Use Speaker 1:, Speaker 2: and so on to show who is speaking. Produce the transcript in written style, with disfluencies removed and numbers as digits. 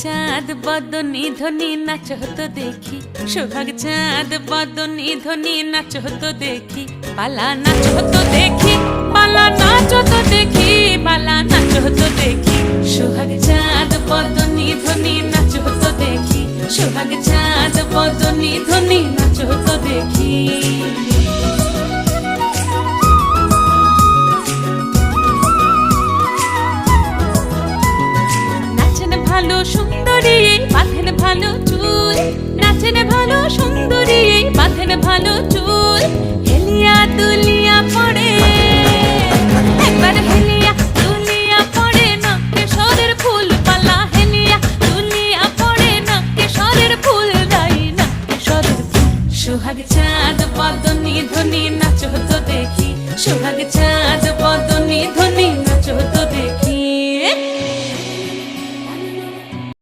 Speaker 1: চাঁদ বদনি ধ্বনি নাচ হতো দেখি, সোহাগ চাঁদ বদনি ধ্বনি নাচ হতো দেখি, পালা নাচ হতো দেখি, পালা নাচ হতো দেখি, পালা নাচ হতো দেখি, সোহাগ চাঁদ বদনি ধ্বনি নাচ হতো দেখি, সোহাগ চাঁদ বদনি ধ্বনি নাচ হতো দেখি। ভালো সুন্দরী বাঁধেন ভালো চুল, নাচেন ভালো সুন্দরী বাঁধেন ভালো চুল, হেলিয়া দুলিয়া পড়ে একবার হেলিয়া দুলিয়া পড়ে নকে সরের ফুল পালা, হেলিয়া দুলিয়া পড়ে নকে সরের ফুল দাই নকে সরের ফুল। সোহাগ চাঁদ বদনি ধ্বনি নাচ হতো দেখি, সোহাগ চাঁদ